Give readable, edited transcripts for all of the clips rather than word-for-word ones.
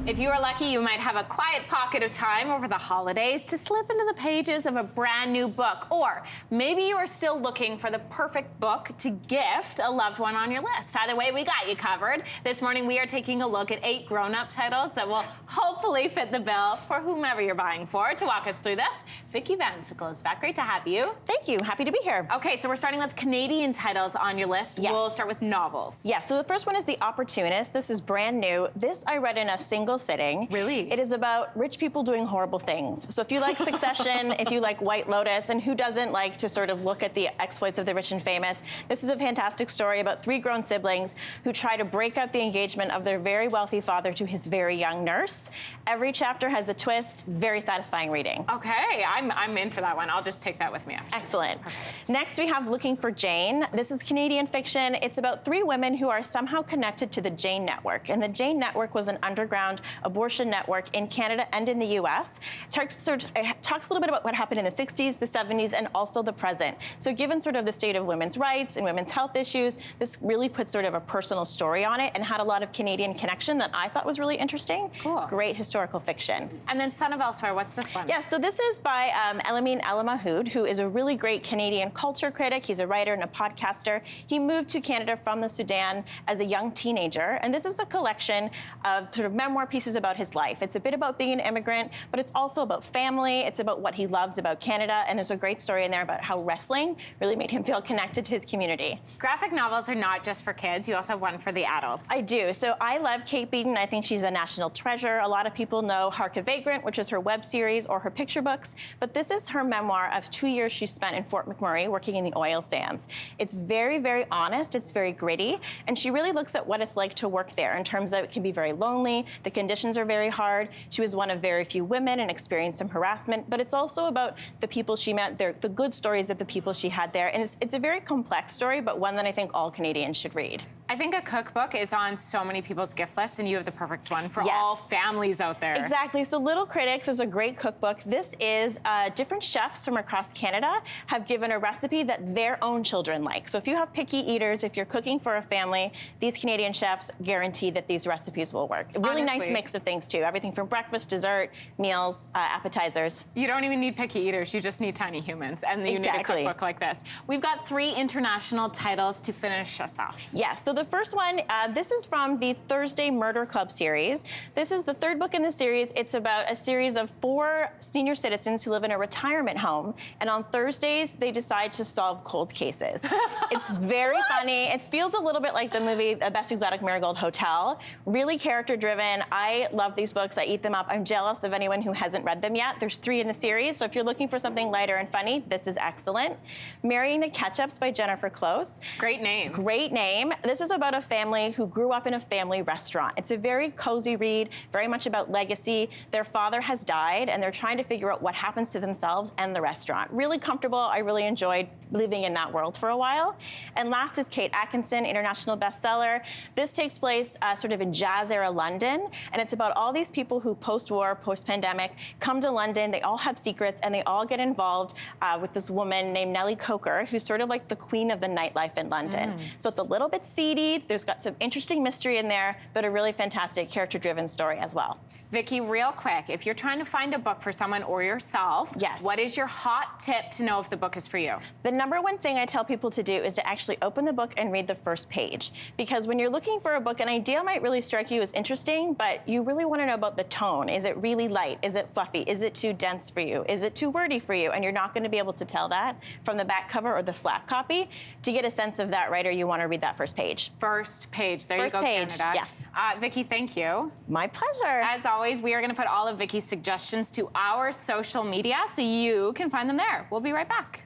If you are lucky, you might have a quiet pocket of time over the holidays to slip into the pages of a brand new book. Or maybe you are still looking for the perfect book to gift a loved one on your list. Either way, we got you covered. This morning, we are taking a look at 8 grown-up titles that will hopefully fit the bill for whomever you're buying for. To walk us through this, Vikki Vansickle is back. Great to have you. Thank you. Happy to be here. Okay, so we're starting with Canadian titles on your list. Yes. We'll start with novels. Yeah, so the first one is The Opportunist. This is brand new. This I read in a single sitting. Really? It is about rich people doing horrible things. So if you like Succession, if you like White Lotus, and who doesn't like to sort of look at the exploits of the rich and famous, this is a fantastic story about 3 grown siblings who try to break up the engagement of their very wealthy father to his very young nurse. Every chapter has a twist. Very satisfying reading. Okay, I'm in for that one. I'll just take that with me after. Excellent. Perfect. Next, we have Looking for Jane. This is Canadian fiction. It's about 3 women who are somehow connected to the Jane Network. And the Jane Network was an underground abortion network in Canada and in the U.S. It talks a little bit about what happened in the 60s, the 70s, and also the present. So given sort of the state of women's rights and women's health issues, this really put sort of a personal story on it and had a lot of Canadian connection that I thought was really interesting. Cool. Great historical fiction. And then Son of Elsewhere, what's this one? Yeah, so this is by Elamine Elamahoud, who is a really great Canadian culture critic. He's a writer and a podcaster. He moved to Canada from the Sudan as a young teenager, and this is a collection of sort of memoir pieces about his life. It's a bit about being an immigrant, but it's also about family. It's about what he loves about Canada, and there's a great story in there about how wrestling really made him feel connected to his community. Graphic novels are not just for kids. You also have one for the adults. I do. So I love Kate Beaton. I think she's a national treasure. A lot of people know Hark a Vagrant, which is her web series, or her picture books, but this is her memoir of 2 years she spent in Fort McMurray working in the oil sands. It's very, very honest. It's very gritty, and she really looks at what it's like to work there in terms of it can be very lonely. The conditions are very hard. She was one of very few women and experienced some harassment, but it's also about the people she met, the good stories of the people she had there. And it's a very complex story, but one that I think all Canadians should read. I think a cookbook is on so many people's gift lists, and you have the perfect one for Yes. all families out there. Exactly. So Little Critics is a great cookbook. This is different chefs from across Canada have given a recipe that their own children like. So if you have picky eaters, if you're cooking for a family, these Canadian chefs guarantee that these recipes will work. A really nice Honestly. mix of things, too. Everything from breakfast, dessert, meals, appetizers. You don't even need picky eaters. You just need tiny humans, and you need a Exactly. cookbook like this. We've got 3 international titles to finish us off. Yes, so the first one, this is from the Thursday Murder Club series. This is the 3rd book in the series. It's about a series of 4 senior citizens who live in a retirement home, and on Thursdays, they decide to solve cold cases. It's very funny. It feels a little bit like the movie The Best Exotic Marigold Hotel. Really character-driven. I love these books. I eat them up. I'm jealous of anyone who hasn't read them yet. There's 3 in the series, so if you're looking for something lighter and funny, this is excellent. Marrying the Ketchups by Jennifer Close. Great name. Great name. This is about a family who grew up in a family restaurant. It's a very cozy read, very much about legacy. Their father has died, and they're trying to figure out what happens to themselves and the restaurant. Really comfortable. I really enjoyed living in that world for a while. And last is Kate Atkinson, international bestseller. This takes place sort of in jazz-era London, and it's about all these people who post-war, post-pandemic, come to London. They all have secrets, and they all get involved with this woman named Nellie Coker, who's sort of like the queen of the nightlife in London. So it's a little bit seedy. There's got some interesting mystery in there, but a really fantastic character-driven story as well. Vikki, real quick, if you're trying to find a book for someone or yourself, Yes. what is your hot tip to know if the book is for you? The number one thing I tell people to do is to actually open the book and read the first page. Because when you're looking for a book, an idea might really strike you as interesting, but you really want to know about the tone. Is it really light? Is it fluffy? Is it too dense for you? Is it too wordy for you? And you're not going to be able to tell that from the back cover or the flat copy. To get a sense of that writer, you want to read that first page. First page. There First you go, page, Canada. yes. Vikki, thank you. My pleasure. As always, we are going to put all of Vikki's suggestions to our social media so you can find them there. We'll be right back.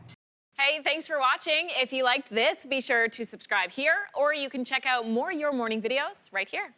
Hey, thanks for watching. If you liked this, be sure to subscribe here, or you can check out more Your Morning videos right here.